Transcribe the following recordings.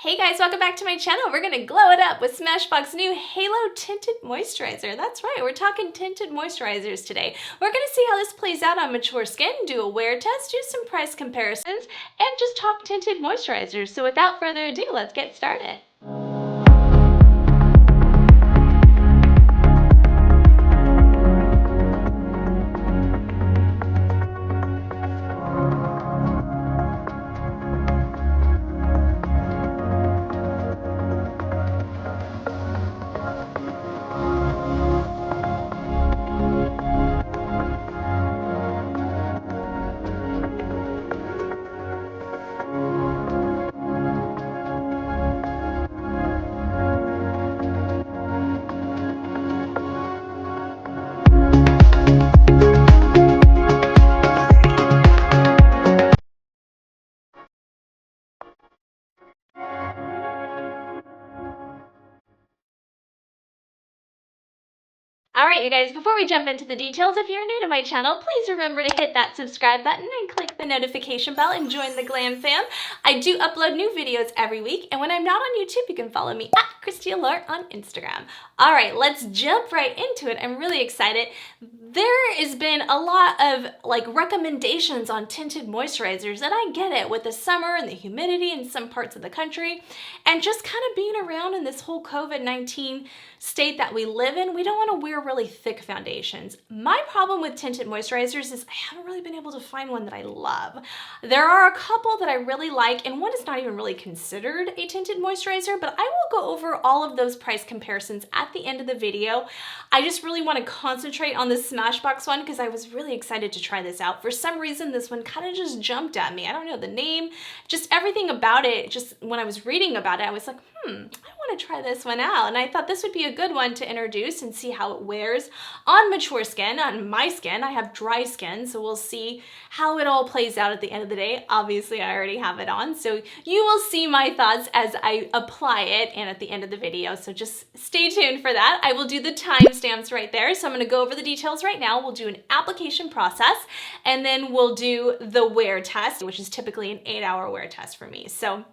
Hey guys, welcome back to my channel. We're gonna glow it up with Smashbox new Halo Tinted Moisturizer. That's right, we're talking tinted moisturizers today. We're gonna see how this plays out on mature skin, do a wear test, do some price comparisons, and just talk tinted moisturizers. So without further ado, let's get started. All right, you guys, before we jump into the details, if you're new to my channel, please remember to hit that subscribe button and click the notification bell and join the glam fam. I do upload new videos every week, and when I'm not on YouTube, you can follow me at Christy_Allure on Instagram. All right, let's jump right into it. I'm really excited. There has been a lot of recommendations on tinted moisturizers, and I get it with the summer and the humidity in some parts of the country, and just kind of being around in this whole COVID-19 state that we live in, we don't want to wear really thick foundations. My problem with tinted moisturizers is I haven't really been able to find one that I love. There are a couple that I really like, and one is not even really considered a tinted moisturizer, but I will go over all of those price comparisons at the end of the video. I just really want to concentrate on the Smashbox one because I was really excited to try this out. For some reason, this one kind of just jumped at me. I don't know the name, just everything about it. Just when I was reading about it, I was like, I want to try this one out. And I thought this would be a good one to introduce and see how it wears on mature skin. On my skin, I have dry skin, so we'll see how it all plays out at the end of the day. Obviously, I already have it on, so you will see my thoughts as I apply it and at the end of the video. So just stay tuned for that. I will do the timestamps right there. So I'm going to go over the details right now. We'll do an application process, and then we'll do the wear test, which is typically an 8-hour wear test for me. So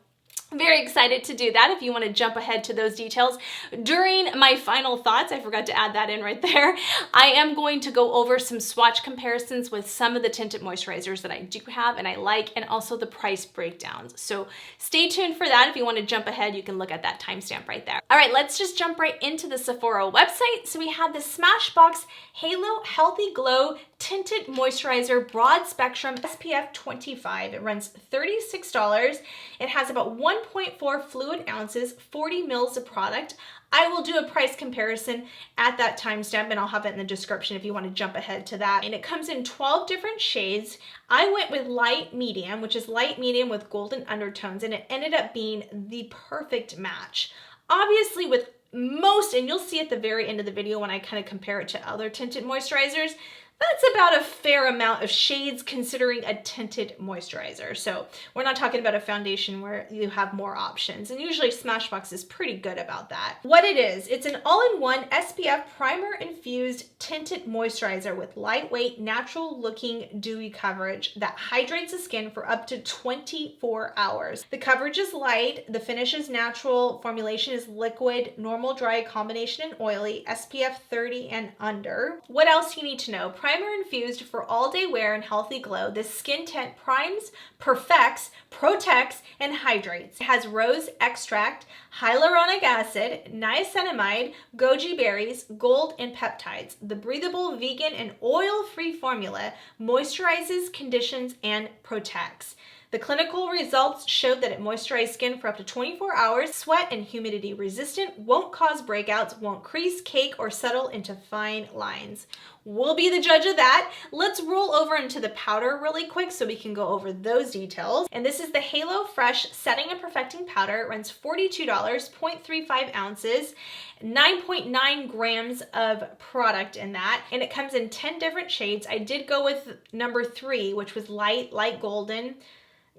very excited to do that. If you want to jump ahead to those details during my final thoughts, I forgot to add that in right there, I am going to go over some swatch comparisons with some of the tinted moisturizers that I do have and I like, and also the price breakdowns. So stay tuned for that. If you want to jump ahead, you can look at that timestamp right there. All right, let's just jump right into the Sephora website. So we have the Smashbox Halo Healthy Glow Tinted Moisturizer Broad Spectrum SPF 25. It runs $36. It has about 1.4 fluid ounces, 40 mils of product. I will do a price comparison at that timestamp, and I'll have it in the description if you want to jump ahead to that. And it comes in 12 different shades. I went with light medium, which is light medium with golden undertones, and it ended up being the perfect match. Obviously with most, and you'll see at the very end of the video when I kind of compare it to other tinted moisturizers, that's about a fair amount of shades considering a tinted moisturizer. So we're not talking about a foundation where you have more options. And usually Smashbox is pretty good about that. What it is, it's an all-in-one SPF primer infused tinted moisturizer with lightweight, natural looking dewy coverage that hydrates the skin for up to 24 hours. The coverage is light, the finish is natural, formulation is liquid, normal dry combination and oily, SPF 30 and under. What else you need to know? Primer infused for all-day wear and healthy glow. This skin tint primes, perfects, protects, and hydrates. It has rose extract, hyaluronic acid, niacinamide, goji berries, gold, and peptides. The breathable, vegan, and oil-free formula moisturizes, conditions, and protects. The clinical results showed that it moisturized skin for up to 24 hours, sweat and humidity resistant, won't cause breakouts, won't crease, cake, or settle into fine lines. We'll be the judge of that. Let's roll over into the powder really quick so we can go over those details. And this is the Halo Fresh Setting and Perfecting Powder. It runs $42, 0.35 ounces, 9.9 grams of product in that. And it comes in 10 different shades. I did go with number 3, which was light golden.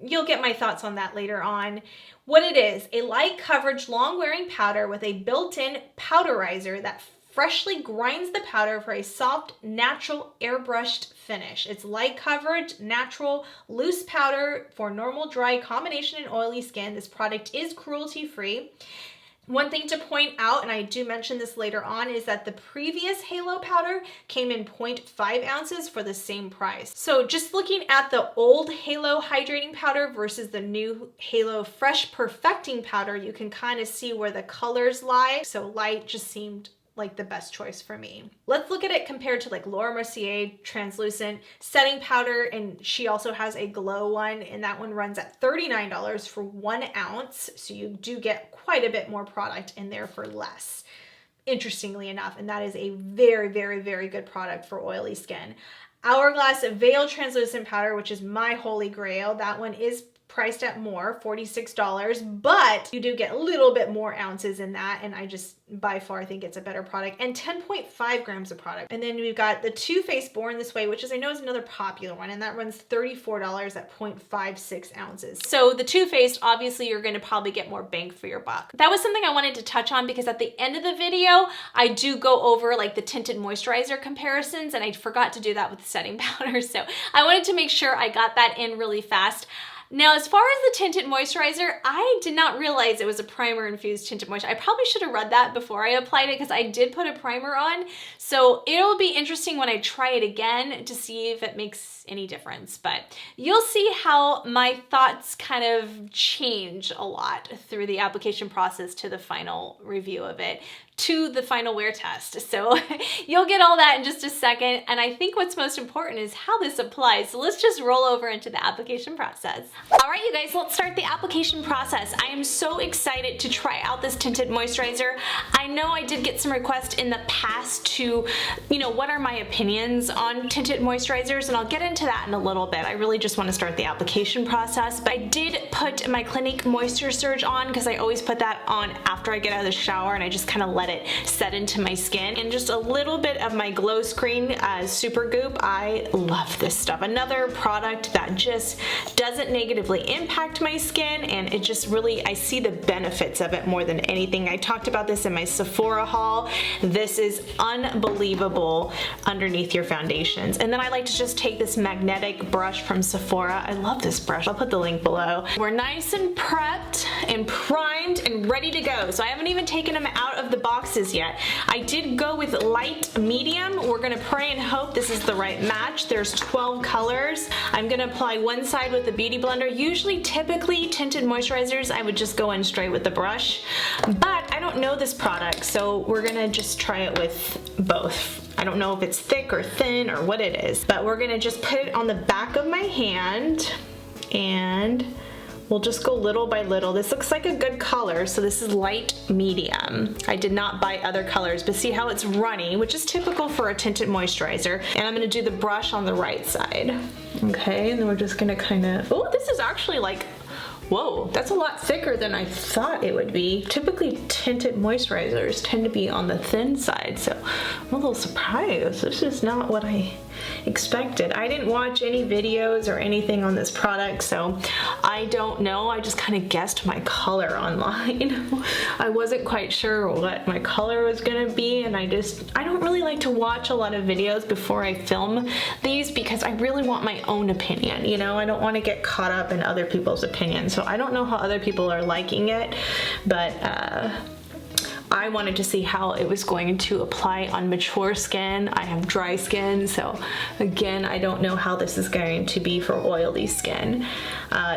You'll get my thoughts on that later on. What it is, a light coverage, long wearing powder with a built-in powderizer that freshly grinds the powder for a soft, natural, airbrushed finish. It's light coverage, natural, loose powder for normal, dry, combination, and oily skin. This product is cruelty-free. One thing to point out, and I do mention this later on, is that the previous Halo powder came in 0.5 ounces for the same price. So just looking at the old Halo hydrating powder versus the new Halo Fresh Perfecting powder, you can kind of see where the colors lie. So light just seemed like the best choice for me. Let's look at it compared to like Laura Mercier translucent setting powder, and she also has a glow one, and that one runs at $39 for 1 ounce. So you do get quite a bit more product in there for less, interestingly enough, and that is a very, very, very good product for oily skin. Hourglass Veil translucent powder, which is my holy grail, that one is priced at more, $46, but you do get a little bit more ounces in that, and I just by far think it's a better product, and 10.5 grams of product. And then we've got the Too Faced Born This Way, which is I know is another popular one, and that runs $34 at 0.56 ounces. So the Too Faced, obviously you're going to probably get more bang for your buck. That was something I wanted to touch on because at the end of the video I do go over like the tinted moisturizer comparisons, and I forgot to do that with the setting powder, so I wanted to make sure I got that in really fast. Now, as far as the tinted moisturizer, I did not realize it was a primer infused tinted moisturizer. I probably should have read that before I applied it because I did put a primer on. So it'll be interesting when I try it again to see if it makes any difference. But you'll see how my thoughts kind of change a lot through the application process to the final review of it, to the final wear test. So you'll get all that in just a second. And I think what's most important is how this applies. So let's just roll over into the application process. All right, you guys, let's start the application process. I am so excited to try out this tinted moisturizer. I know I did get some requests in the past to, what are my opinions on tinted moisturizers, and I'll get into that in a little bit. I really just want to start the application process, but I did put my Clinique Moisture Surge on because I always put that on after I get out of the shower, and I just kind of let it set into my skin. And just a little bit of my GLOWSCREEN SUPERGOOP. I love this stuff. Another product that just doesn't negatively impact my skin, and it just really, I see the benefits of it more than anything. I talked about this in my SEPHORA haul. This is unbelievable underneath your foundations. And then I like to just take this magnetic brush from Sephora. I love this brush. I'll put the link below. We're nice and prepped and primed and ready to go. So I haven't even taken them out of the boxes yet. I did go with light medium. We're gonna pray and hope this is the right match. There's 12 colors. I'm gonna apply one side with the Beauty Blender. Usually, typically, tinted moisturizers, I would just go in straight with the brush, but I don't know this product, so we're gonna just try it with both. I don't know if it's thick or thin or what it is, but we're gonna just put it on the back of my hand, and we'll just go little by little. This looks like a good color, so this is light medium. I did not buy other colors, but see how it's runny, which is typical for a tinted moisturizer. And I'm gonna do the brush on the right side. Okay, and then we're just gonna kind of, oh, this is actually like, whoa, that's a lot thicker than I thought it would be. Typically, tinted moisturizers tend to be on the thin side, so I'm a little surprised. This is not what I expected. I didn't watch any videos or anything on this product, so I don't know. I just kind of guessed my color online. I wasn't quite sure what my color was gonna be, and I don't really like to watch a lot of videos before I film these because I really want my own opinion, I don't want to get caught up in other people's opinions. So I don't know how other people are liking it, but I wanted to see how it was going to apply on mature skin. I have dry skin, so again, I don't know how this is going to be for oily skin.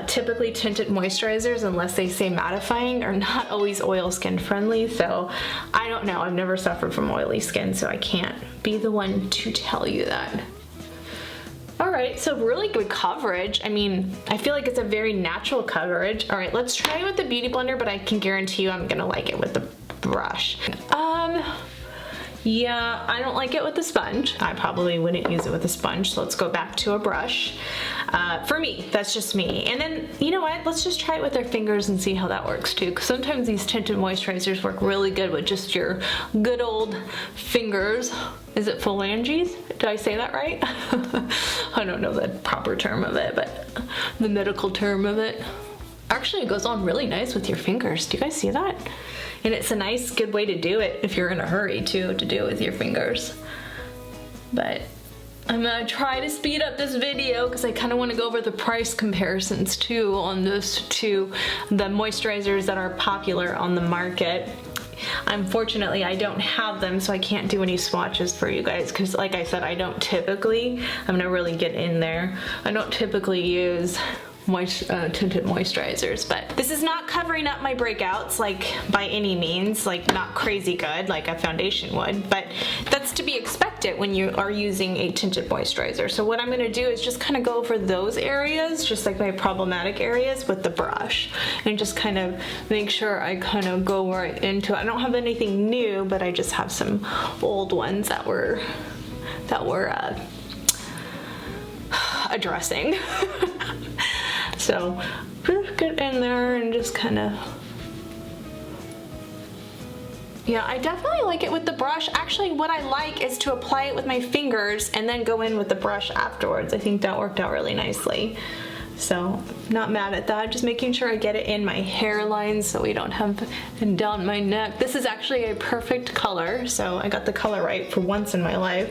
Typically, tinted moisturizers, unless they say mattifying, are not always oil skin friendly, so I don't know. I've never suffered from oily skin, so I can't be the one to tell you that. All right, so really good coverage. I mean, I feel like it's a very natural coverage. All right, let's try it with the Beauty Blender, but I can guarantee you I'm gonna like it with the brush. Yeah, I don't like it with the sponge. I probably wouldn't use it with a sponge, so let's go back to a brush. For me, that's just me. And then, you know what? Let's just try it with our fingers and see how that works too, because sometimes these tinted moisturizers work really good with just your good old fingers. Is it phalanges? Did I say that right? I don't know the proper term of it, but the medical term of it. Actually, it goes on really nice with your fingers. Do you guys see that? And it's a nice, good way to do it if you're in a hurry too, to do it with your fingers. But I'm gonna try to speed up this video because I kind of want to go over the price comparisons too on this to the moisturizers that are popular on the market. Unfortunately, I don't have them, so I can't do any swatches for you guys because, like I said, I'm gonna really get in there. I don't typically use tinted moisturizers, but this is not covering up my breakouts like by any means, like not crazy good like a foundation would, but that's to be expected when you are using a tinted moisturizer. So what I'm going to do is just kind of go over those areas, just like my problematic areas, with the brush and just kind of make sure I kind of go right into it. I don't have anything new, but I just have some old ones that were addressing. So just get in there and just kind of, yeah, I definitely like it with the brush. Actually, what I like is to apply it with my fingers and then go in with the brush afterwards. I think that worked out really nicely. So not mad at that, just making sure I get it in my hairline so we don't have, and down my neck. This is actually a perfect color, so I got the color right for once in my life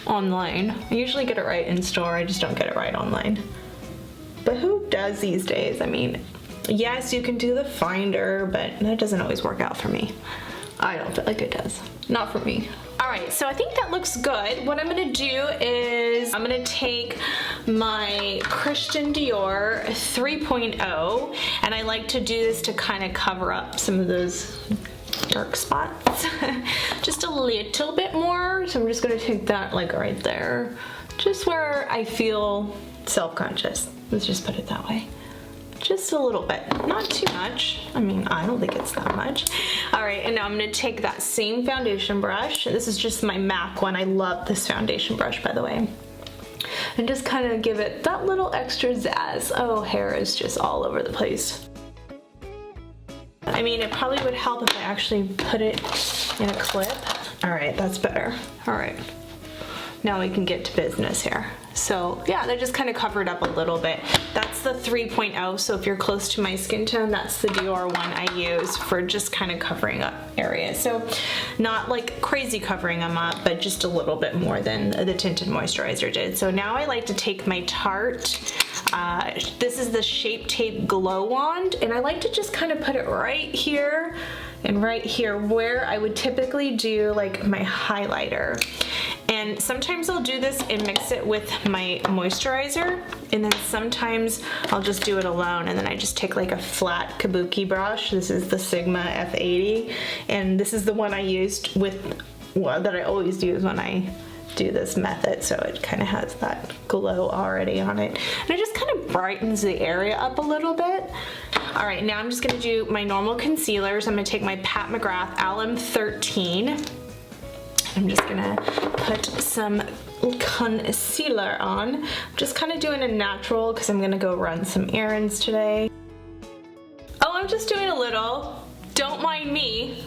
online. I usually get it right in store, I just don't get it right online. But who does these days? I mean, yes, you can do the finder, but that doesn't always work out for me. I don't feel like it does. Not for me. All right, so I think that looks good. What I'm gonna do is I'm gonna take my Christian Dior 3.0, and I like to do this to kind of cover up some of those dark spots just a little bit more. So I'm just gonna take that like right there, just where I feel self-conscious. Let's just put it that way. Just a little bit, not too much. I mean, I don't think it's that much. All right, and now I'm gonna take that same foundation brush. This is just my MAC one. I love this foundation brush, by the way. And just kind of give it that little extra zazz. Oh, hair is just all over the place. I mean, it probably would help if I actually put it in a clip. All right, that's better. All right, now we can get to business here. So yeah, they just kind of covered up a little bit. That's the 3.0, so if you're close to my skin tone, that's the DIOR one I use for just kind of covering up areas. So not like crazy covering them up, but just a little bit more than the Tinted Moisturizer did. So now I like to take my Tarte, this is the Shape Tape Glow Wand, and I like to just kind of put it right here and right here where I would typically do like my highlighter. And sometimes I'll do this and mix it with my moisturizer, and then sometimes I'll just do it alone, and then I just take like a flat kabuki brush. This is the Sigma F80, and this is the one I used with, well, that I always use when I do this method, so it kind of has that glow already on it. And it just kind of brightens the area up a little bit. All right, now I'm just gonna do my normal concealers. I'm gonna take my Pat McGrath Alum 13. I'm just gonna put some concealer on. I'm just kind of doing a natural because I'm gonna go run some errands today. Oh, I'm just doing a little. Don't mind me.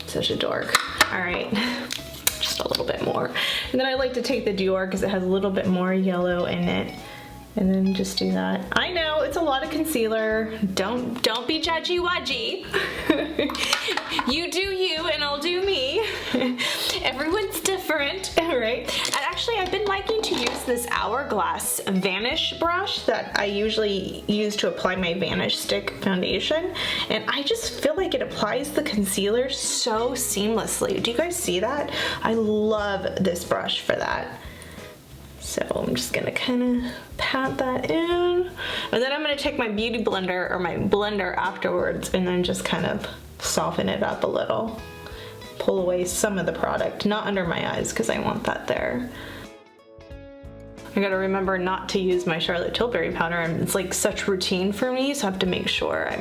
Such a dork. All right, just a little bit more. And then I like to take the DIOR because it has a little bit more yellow in it. And then just do that. I know it's a lot of concealer. Don't be judgy-wudgy. You do you and I'll do me. Everyone's different, right? And actually I've been liking to use this Hourglass Vanish brush that I usually use to apply my Vanish Stick foundation. And I just feel like it applies the concealer so seamlessly. Do you guys see that? I love this brush for that. So I'm just gonna kind of pat that in. And then I'm gonna take my beauty blender or my blender afterwards and then just kind of soften it up a little. Pull away some of the product, not under my eyes because I want that there. I gotta remember not to use my Charlotte Tilbury powder. It's like such routine for me, so I have to make sure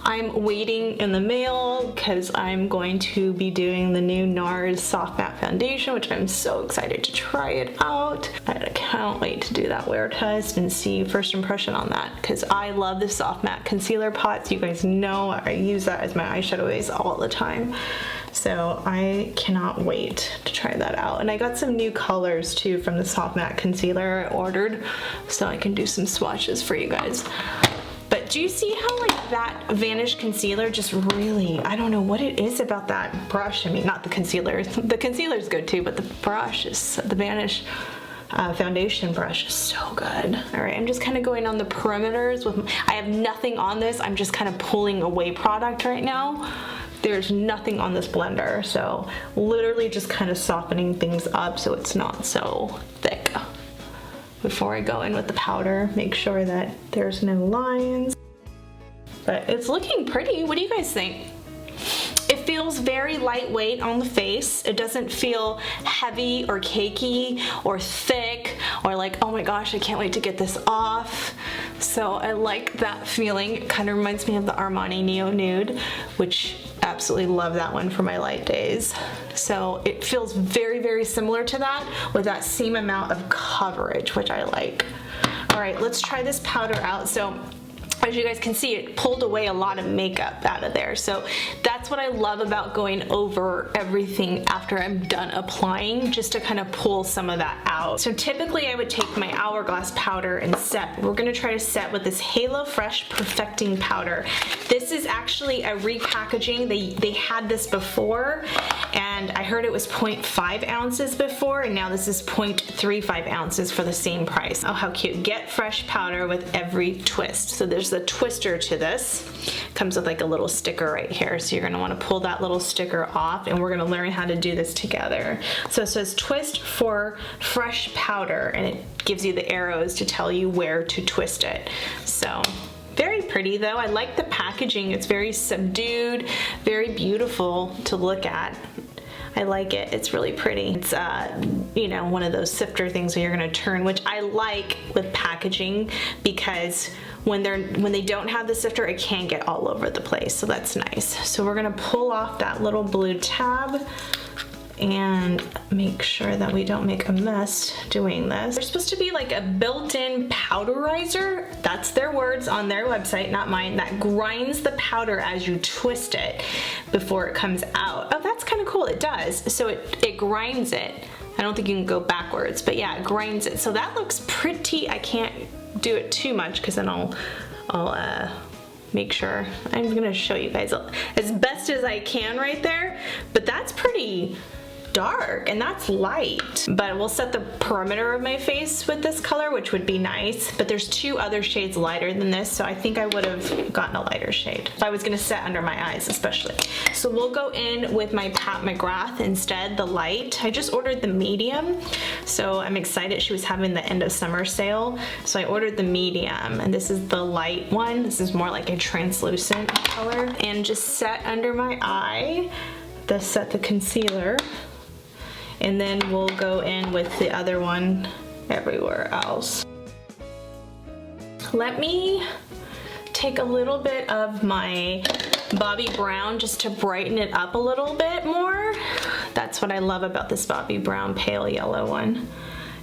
I'm waiting in the mail because I'm going to be doing the new NARS Soft Matte Foundation, which I'm so excited to try it out. I can't wait to do that wear test and see first impression on that because I love the Soft Matte Concealer Pots. You guys know I use that as my eyeshadow base all the time. So I cannot wait to try that out. And I got some new colors too from the Soft Matte Concealer I ordered, so I can do some swatches for you guys. But do you see how like that Vanish concealer just really, I don't know what it is about that brush. I mean, not the concealer. The concealer's good too, but the brush is, the Vanish foundation brush is so good. All right, I'm just kind of going on the perimeters with, I have nothing on this. I'm just kind of pulling away product right now. There's nothing on this blender, so literally just kind of softening things up so it's not so thick. Before I go in with the powder, make sure that there's no lines. But it's looking pretty. What do you guys think? It feels very lightweight on the face. It doesn't feel heavy or cakey or thick or like, oh my gosh, I can't wait to get this off. So I like that feeling. It kind of reminds me of the Armani Neo Nude, which absolutely love that one for my light days. So it feels very, very similar to that with that same amount of coverage, which I like. All right, let's try this powder out. So as you guys can see, it pulled away a lot of makeup out of there. So that's what I love about going over everything after I'm done applying, just to kind of pull some of that out. So typically I would take my Hourglass powder and set. We're gonna try to set with this Halo Fresh Perfecting Powder. This is actually a repackaging. They had this before, and I heard it was 0.5 ounces before, and now this is 0.35 ounces for the same price. Oh, how cute. Get fresh powder with every twist. So there's the twister to this. Comes with like a little sticker right here, so you're gonna wanna pull that little sticker off, and we're gonna learn how to do this together. So it says twist for fresh powder, and it gives you the arrows to tell you where to twist it. So very pretty though. I like the packaging. It's very subdued, very beautiful to look at. I like it. It's really pretty. It's you know, one of those sifter things where you're gonna turn, which I like with packaging, because when they don't have the sifter, it can get all over the place, so that's nice. So we're gonna pull off that little blue tab and make sure that we don't make a mess doing this. There's supposed to be like a built-in powderizer, that's their words on their website, not mine, that grinds the powder as you twist it before it comes out. Oh, that's kind of cool. It does. So it grinds it. I don't think you can go backwards, but yeah, it grinds it. So that looks pretty. I can't do it too much because then I'll make sure. I'm gonna show you guys as best as I can right there, but that's pretty dark and that's light. But we'll set the perimeter of my face with this color, which would be nice, but there's two other shades lighter than this, so I think I would have gotten a lighter shade if I was gonna set under my eyes especially. So we'll go in with my Pat McGrath instead, the light. I just ordered the medium, so I'm excited. She was having the end of summer sale, so I ordered the medium, and this is the light one. This is more like a translucent color, and just set under my eye. Set the concealer, and then we'll go in with the other one everywhere else. Let me take a little bit of my Bobbi Brown just to brighten it up a little bit more. That's what I love about this Bobbi Brown pale yellow one.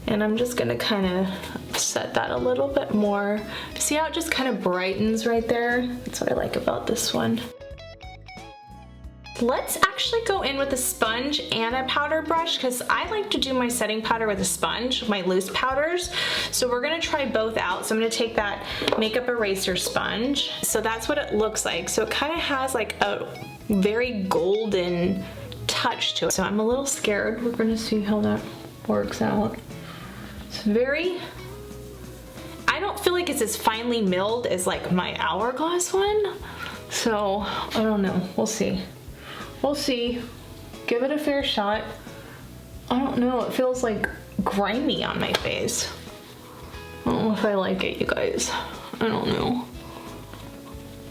And I'm just gonna kind of set that a little bit more. See how it just kind of brightens right there? That's what I like about this one. Let's actually go in with a sponge and a powder brush, because I like to do my setting powder with a sponge, my loose powders. So we're gonna try both out. So I'm gonna take that makeup eraser sponge. So that's what it looks like. So it kind of has like a very golden touch to it. So I'm a little scared. We're gonna see how that works out. It's very, I don't feel like it's as finely milled as like my Hourglass one. So I don't know, we'll see. We'll see. Give it a fair shot. I don't know, it feels like grimy on my face. I don't know if I like it, you guys. I don't know.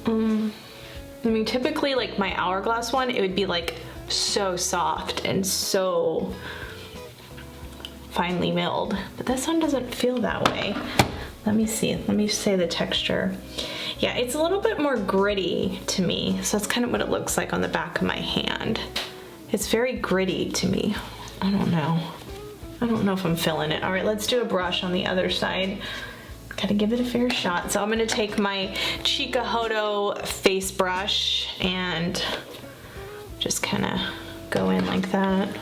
I mean, typically like my Hourglass one, it would be like so soft and so finely milled, but this one doesn't feel that way. Let me see, let me say the texture. Yeah, it's a little bit more gritty to me, so that's kind of what it looks like on the back of my hand. It's very gritty to me. I don't know. I don't know if I'm feeling it. All right, let's do a brush on the other side. Gotta give it a fair shot. So I'm gonna take my Chikuhodo face brush and just kind of go in like that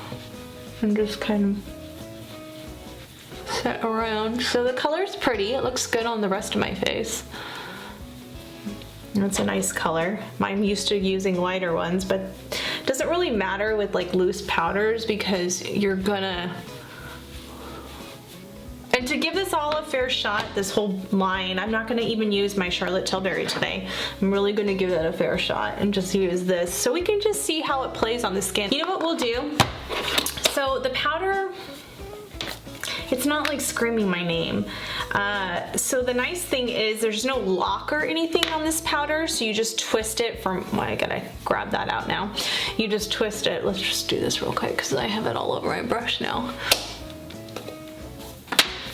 and just kind of set around. So the color's pretty. It looks good on the rest of my face. It's a nice color. I'm used to using lighter ones, but it doesn't really matter with like loose powders because you're gonna... And to give this all a fair shot, this whole line, I'm not gonna even use my Charlotte Tilbury today. I'm really gonna give that a fair shot and just use this so we can just see how it plays on the skin. You know what we'll do? So the powder, it's not like screaming my name. So the nice thing is there's no lock or anything on this powder, so you just twist it from, well, I gotta grab that out now. You just twist it. Let's just do this real quick because I have it all over my brush now.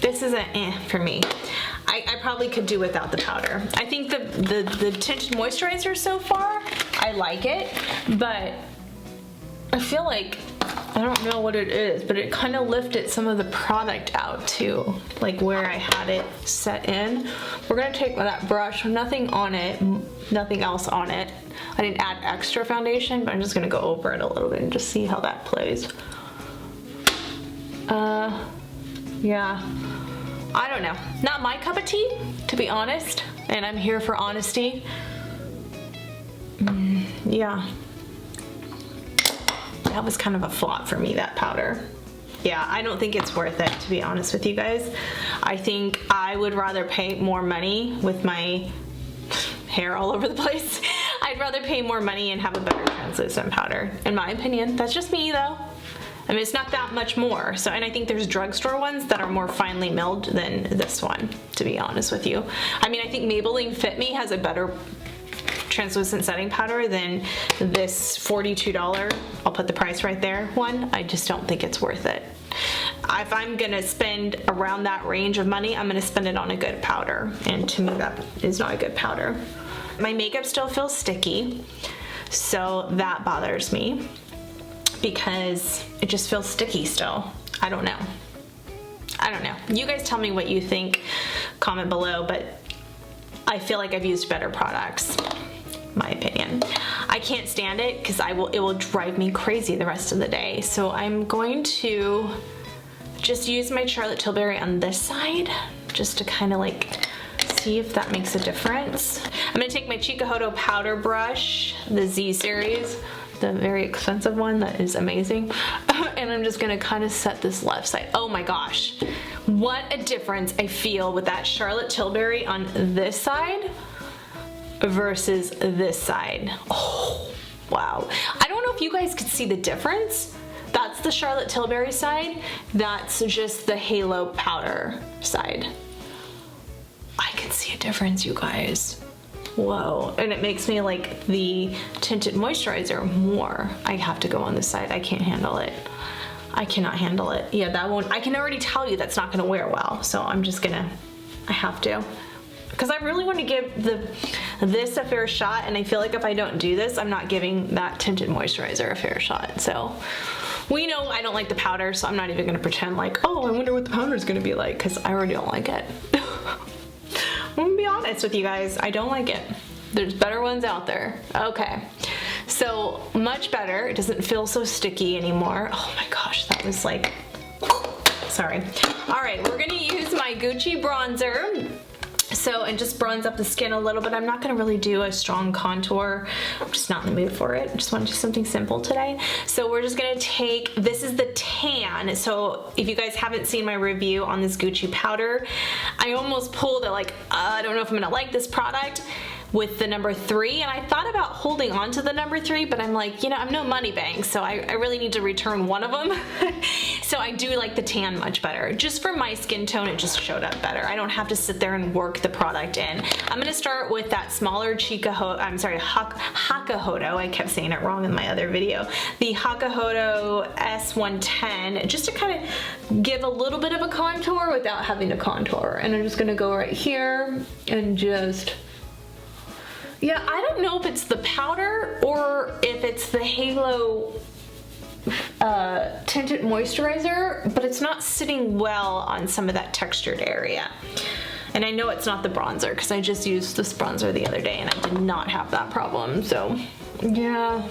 This is a for me. I probably could do without the powder. I think the Tinted Moisturizer so far, I like it, but I feel like, I don't know what it is, but it kind of lifted some of the product out too, like where I had it set in. We're gonna take that brush, nothing on it, nothing else on it. I didn't add extra foundation, but I'm just gonna go over it a little bit and just see how that plays. Yeah, I don't know. Not my cup of tea, to be honest, and I'm here for honesty. Yeah. That was kind of a flop for me, that powder. Yeah, I don't think it's worth it, to be honest with you guys. I think I would rather pay more money with my hair all over the place. I'd rather pay more money and have a better translucent powder, in my opinion. That's just me though. I mean, it's not that much more. So, and I think there's drugstore ones that are more finely milled than this one, to be honest with you. I mean, I think Maybelline Fit Me has a better translucent setting powder than this $42, I'll put the price right there, one. I just don't think it's worth it. If I'm gonna spend around that range of money, I'm gonna spend it on a good powder, and to me that is not a good powder. My makeup still feels sticky, so that bothers me because it just feels sticky still. I don't know. I don't know. You guys tell me what you think, comment below, but I feel like I've used better products. My opinion. I can't stand it because it will drive me crazy the rest of the day. So I'm going to just use my Charlotte Tilbury on this side just to kind of like see if that makes a difference. I'm gonna take my Chikuhodo powder brush, the Z series, the very expensive one that is amazing, and I'm just gonna kind of set this left side. Oh my gosh, what a difference I feel with that Charlotte Tilbury on this side versus this side. Oh, wow. I don't know if you guys could see the difference. That's the Charlotte Tilbury side. That's just the Halo powder side. I can see a difference, you guys. Whoa. And it makes me like the Tinted Moisturizer more. I have to go on this side. I can't handle it. I cannot handle it. Yeah, that won't, I can already tell you that's not gonna wear well. So I'm just gonna, I have to. Because I really want to give this a fair shot, and I feel like if I don't do this, I'm not giving that Tinted Moisturizer a fair shot. So we know I don't like the powder, so I'm not even going to pretend like, oh, I wonder what the powder is going to be like, because I already don't like it. I'm going to be honest with you guys, I don't like it. There's better ones out there. Okay, so much better. It doesn't feel so sticky anymore. Oh my gosh, that was like, sorry. All right, we're going to use my Gucci bronzer. So, and just bronze up the skin a little bit. I'm not gonna really do a strong contour. I'm just not in the mood for it. I just want to do something simple today. So we're just gonna take, this is the tan. So if you guys haven't seen my review on this Gucci powder, I almost pulled it like, I don't know if I'm gonna like this product with the number 3, and I thought about holding on to the number 3, but I'm like, you know, I'm no money bank, so I really need to return one of them. So I do like the tan much better. Just for my skin tone, it just showed up better. I don't have to sit there and work the product in. I'm gonna start with that smaller Chikuhodo, I'm sorry, Hakuhodo, I kept saying it wrong in my other video. The Hakuhodo S110, just to kind of give a little bit of a contour without having to contour. And I'm just gonna go right here and just, yeah, I don't know if it's the powder or if it's the Halo Tinted Moisturizer, but it's not sitting well on some of that textured area. And I know it's not the bronzer because I just used this bronzer the other day and I did not have that problem, so yeah.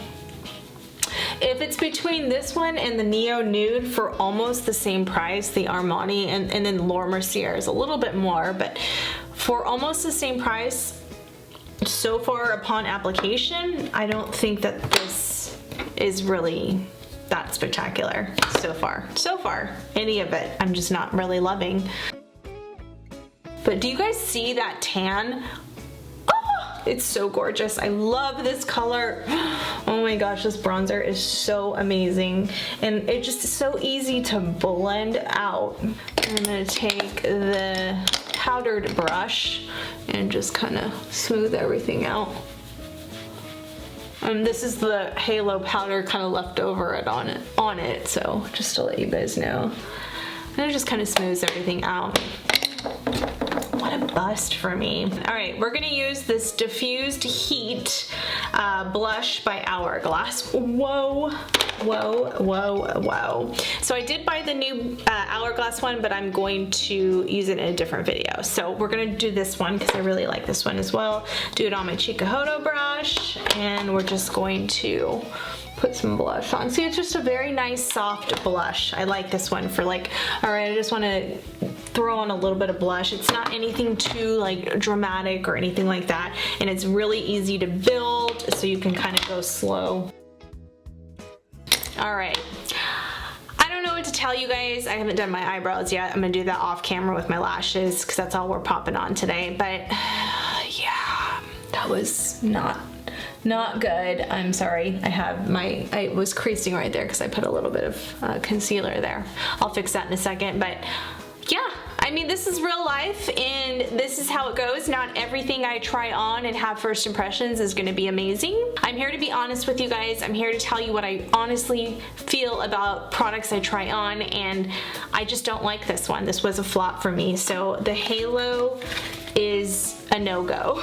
if it's between this one and the Neo Nude for almost the same price, the Armani, and then Laura Mercier is a little bit more, but for almost the same price, so far upon application, I don't think that this is really that spectacular so far. So far, any of it, I'm just not really loving. But do you guys see that tan? Oh, it's so gorgeous. I love this color. Oh my gosh, this bronzer is so amazing. And it just is so easy to blend out. I'm gonna take the powdered brush and just kind of smooth everything out. This is the halo powder kind of left over on it, so just to let you guys know. And it just kind of smooths everything out. What a bust for me. All right, we're gonna use this Diffused Heat blush by Hourglass. Whoa, whoa, whoa, whoa. So I did buy the new Hourglass one, but I'm going to use it in a different video. So we're gonna do this one because I really like this one as well. Do it on my Chikuhodo brush, and we're just going to put some blush on. See, it's just a very nice soft blush. I like this one for like, all right, I just want to throw on a little bit of blush. It's not anything too like dramatic or anything like that, and it's really easy to build, so you can kind of go slow. All right. I don't know what to tell you guys. I haven't done my eyebrows yet. I'm gonna do that off camera with my lashes because that's all we're popping on today. But yeah, that was not good. I'm sorry. I was creasing right there because I put a little bit of concealer there. I'll fix that in a second, but yeah, I mean, this is real life and this is how it goes. Not everything I try on and have first impressions is gonna be amazing. I'm here to be honest with you guys. I'm here to tell you what I honestly feel about products I try on, and I just don't like this one. This was a flop for me. So the Halo is a no-go.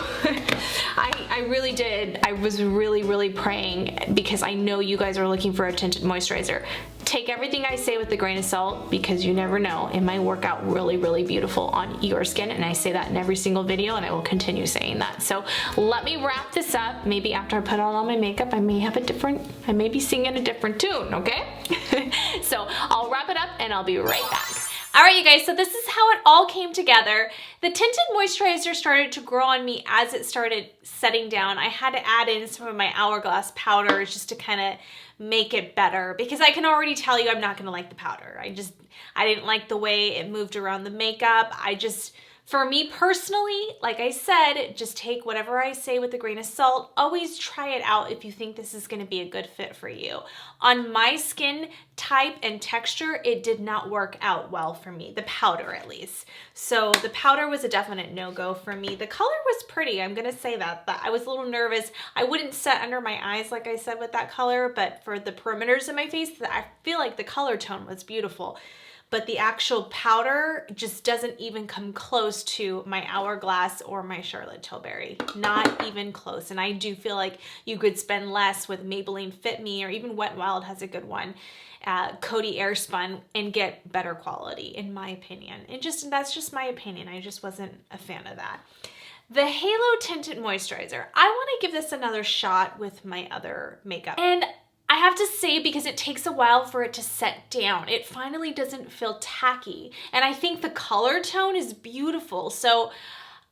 I really did. I was really praying because I know you guys are looking for a tinted moisturizer. Take everything I say with a grain of salt because you never know. It might work out really beautiful on your skin, and I say that in every single video, and I will continue saying that. So let me wrap this up. Maybe after I put on all my makeup, I may be singing a different tune, okay? So I'll wrap it up and I'll be right back. Alright you guys, so this is how it all came together. The Tinted Moisturizer started to grow on me as it started setting down. I had to add in some of my Hourglass powders just to kind of make it better, because I can already tell you I'm not going to like the powder. I didn't like the way it moved around the makeup. For me personally, like I said, just take whatever I say with a grain of salt. Always try it out if you think this is going to be a good fit for you. On my skin type and texture, it did not work out well for me, the powder at least. So the powder was a definite no-go for me. The color was pretty, I'm going to say that, but I was a little nervous. I wouldn't set under my eyes like I said with that color, but for the perimeters of my face, I feel like the color tone was beautiful. But the actual powder just doesn't even come close to my Hourglass or my Charlotte Tilbury. Not even close. And I do feel like you could spend less with Maybelline Fit Me, or even Wet n Wild has a good one, Coty Airspun, and get better quality, in my opinion. And that's just my opinion. I just wasn't a fan of that. The Halo Tinted Moisturizer. I want to give this another shot with my other makeup. And I have to say, because it takes a while for it to set down, it finally doesn't feel tacky. And I think the color tone is beautiful. So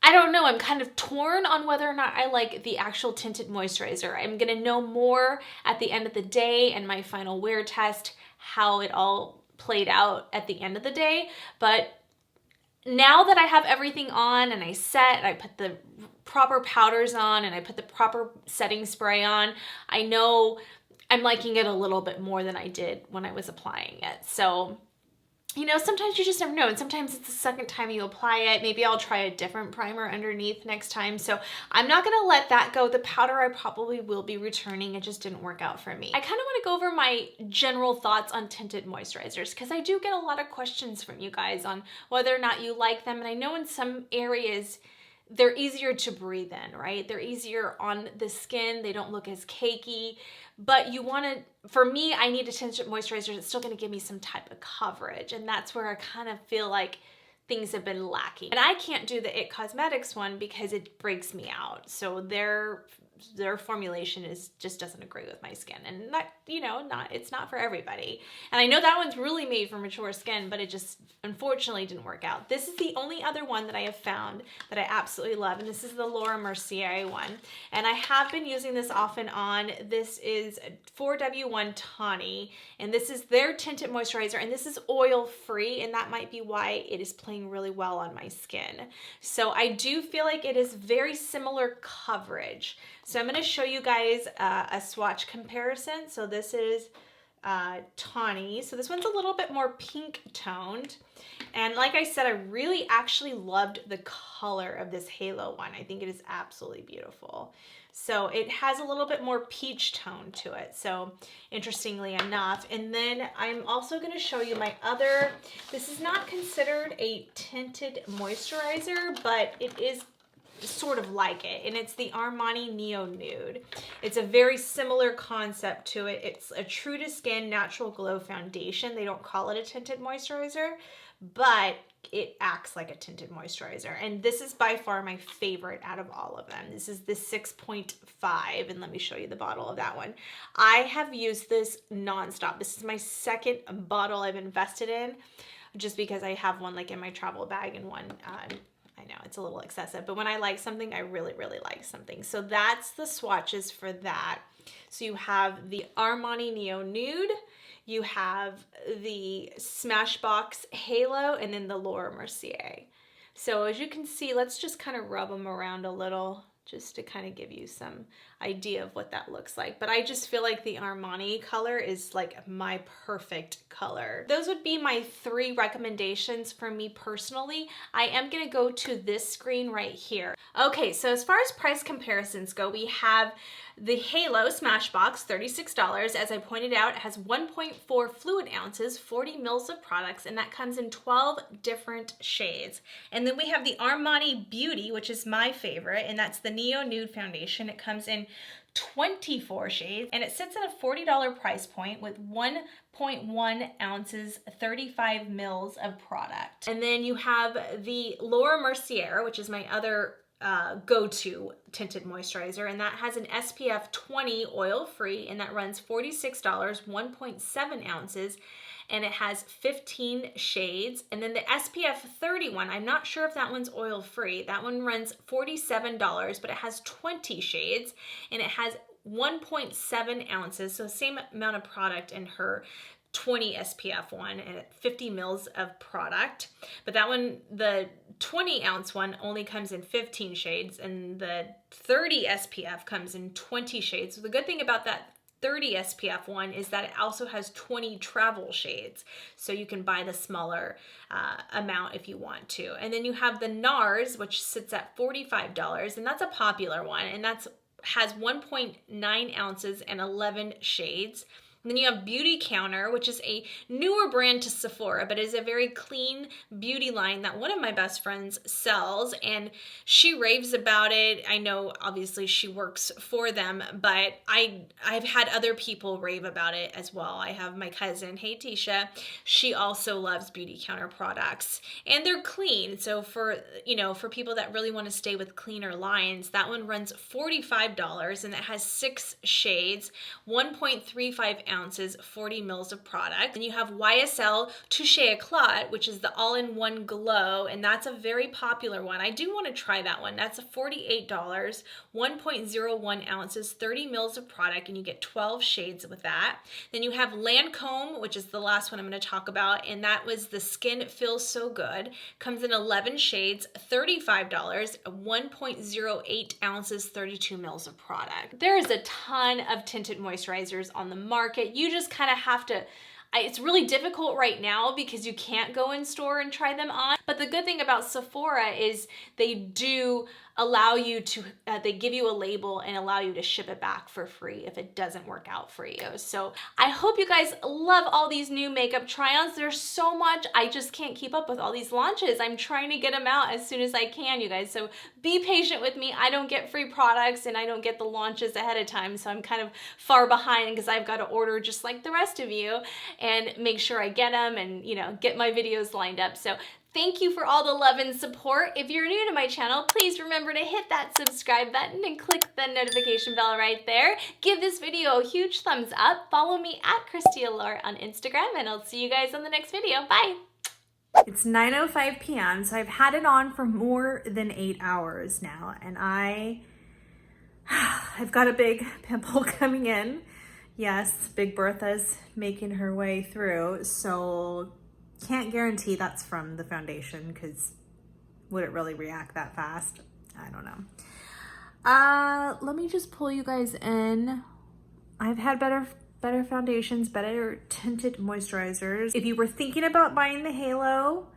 I don't know, I'm kind of torn on whether or not I like the actual tinted moisturizer. I'm gonna know more at the end of the day and my final wear test how it all played out at the end of the day. But now that I have everything on and I put the proper powders on and I put the proper setting spray on, I know I'm liking it a little bit more than I did when I was applying it. So, you know, sometimes you just never know. And sometimes it's the second time you apply it. Maybe I'll try a different primer underneath next time. So I'm not gonna let that go. The powder I probably will be returning. It just didn't work out for me. I kind of want to go over my general thoughts on tinted moisturizers, because I do get a lot of questions from you guys on whether or not you like them. And I know in some areas, they're easier to breathe in, right? They're easier on the skin. They don't look as cakey, but you want to, for me, I need a tinted moisturizer that's still going to give me some type of coverage. And that's where I kind of feel like things have been lacking. And I can't do the IT Cosmetics one because it breaks me out. So their their formulation just doesn't agree with my skin, and that, you know, it's not for everybody. And I know that one's really made for mature skin, but it just unfortunately didn't work out. This is the only other one that I have found that I absolutely love, and this is the Laura Mercier one. And I have been using this off and on. This is 4W1 Tawny, and this is their tinted moisturizer, and this is oil free, and that might be why it is playing really well on my skin. So I do feel like it is very similar coverage. So I'm going to show you guys a swatch comparison. So this is Tawny. So this one's a little bit more pink toned. And like I said, I really actually loved the color of this Halo one. I think it is absolutely beautiful. So it has a little bit more peach tone to it. So interestingly enough. And then I'm also going to show you my other, this is not considered a tinted moisturizer, but it is sort of like it, and it's the Armani Neo Nude. It's a very similar concept to it. It's a true to skin natural glow foundation. They don't call it a tinted moisturizer, but it acts like a tinted moisturizer, and this is by far my favorite out of all of them. This is the 6.5, and let me show you the bottle of that one. I have used this nonstop. This is my second bottle I've invested in, just because I have one like in my travel bag and one I know it's a little excessive, but when I like something, I really, really like something. So that's the swatches for that. So you have the Armani Neo Nude, you have the Smashbox Halo, and then the Laura Mercier. So as you can see, let's just kind of rub them around a little just to kind of give you some idea of what that looks like. But I just feel like the Armani color is like my perfect color. Those would be my 3 recommendations for me personally. I am gonna go to this screen right here. Okay, so as far as price comparisons go, we have the Halo Smashbox, $36. As I pointed out, it has 1.4 fluid ounces, 40 mils of products, and that comes in 12 different shades. And then we have the Armani Beauty, which is my favorite, and that's the Neo Nude Foundation. It comes in 24 shades, and it sits at a $40 price point with 1.1 ounces, 35 mils of product. And then you have the Laura Mercier, which is my other go-to tinted moisturizer, and that has an SPF 20 oil-free, and that runs $46, 1.7 ounces, and it has 15 shades. And then the SPF 31, I'm not sure if that one's oil-free. That one runs $47, but it has 20 shades, and it has 1.7 ounces, so same amount of product in her 20 SPF one and 50 mils of product. But that one, the 20 ounce one, only comes in 15 shades, and the 30 SPF comes in 20 shades. So the good thing about that 30 SPF one is that it also has 20 travel shades, so you can buy the smaller amount if you want to. And then you have the NARS, which sits at $45, and that's a popular one, and has 1.9 ounces and 11 shades. And then you have Beauty Counter, which is a newer brand to Sephora, but is a very clean beauty line that one of my best friends sells, and she raves about it. I know obviously she works for them, but I've had other people rave about it as well. I have my cousin, hey Tisha, she also loves Beauty Counter products, and they're clean. So for people that really want to stay with cleaner lines, that one runs $45, and it has 6 shades, 1.35 ounces, 40 mils of product. And you have YSL Touche Éclat, which is the all-in-one glow, and that's a very popular one. I do want to try that one. That's $48, 1.01 ounces, 30 mils of product, and you get 12 shades with that. Then you have Lancome, which is the last one I'm going to talk about, and that was the Skin Feels So Good. Comes in 11 shades, $35, 1.08 ounces, 32 mils of product. There is a ton of tinted moisturizers on the market. You just kind of have to, it's really difficult right now because you can't go in store and try them on. But the good thing about Sephora is they do allow you to, they give you a label and allow you to ship it back for free if it doesn't work out for you. So I hope you guys love all these new makeup try-ons. There's so much, I just can't keep up with all these launches. I'm trying to get them out as soon as I can, you guys. So be patient with me. I don't get free products and I don't get the launches ahead of time. So I'm kind of far behind because I've got to order just like the rest of you and make sure I get them and, get my videos lined up. So Thank you for all the love and support. If you're new to my channel, please remember to hit that subscribe button and click the notification bell right there. Give this video a huge thumbs up. Follow me at ChristyAllure on Instagram, and I'll see you guys on the next video. Bye. It's 9:05 p.m., so I've had it on for more than 8 hours now, and I've got a big pimple coming in. Yes, Big Bertha's making her way through, so can't guarantee that's from the foundation, because would it really react that fast? I don't know. Let me just pull you guys in. I've had better foundations, better tinted moisturizers. If you were thinking about buying the Halo,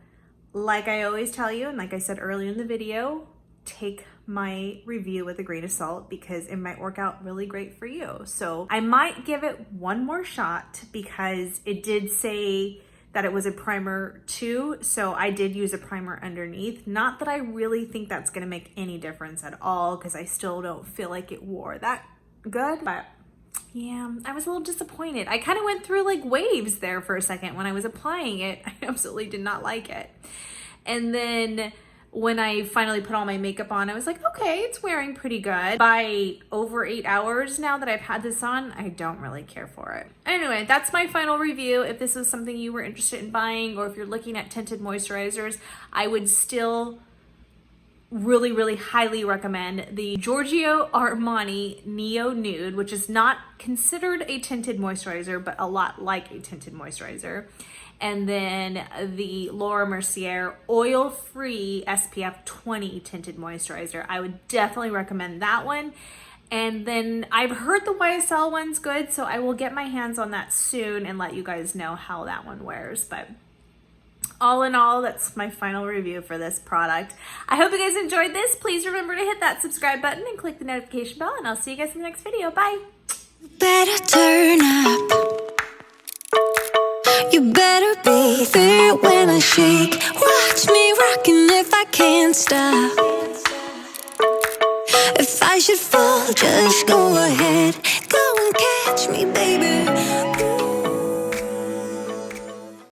like I always tell you, and like I said earlier in the video, take my review with a grain of salt, because it might work out really great for you. So I might give it one more shot, because it did say that it was a primer too, so I did use a primer underneath. Not that I really think that's gonna make any difference at all, because I still don't feel like it wore that good, but yeah, I was a little disappointed. I kind of went through like waves there for a second when I was applying it. I absolutely did not like it. And then when I finally put all my makeup on, I was like, okay, it's wearing pretty good. By over 8 hours now that I've had this on, I don't really care for it. Anyway, that's my final review. If this was something you were interested in buying, or if you're looking at tinted moisturizers, I would still really highly recommend the Giorgio Armani Neo Nude, which is not considered a tinted moisturizer, but a lot like a tinted moisturizer. And then the Laura Mercier oil-free SPF 20 tinted moisturizer. I would definitely recommend that one. And then I've heard the YSL one's good, so I will get my hands on that soon and let you guys know how that one wears. But all in all, that's my final review for this product. I hope you guys enjoyed this. Please remember to hit that subscribe button and click the notification bell, and I'll see you guys in the next video. Bye. Better turn up. You better be there when I shake. Watch me rocking if I can't stop. If I should fall, just go ahead. Go and catch me, baby.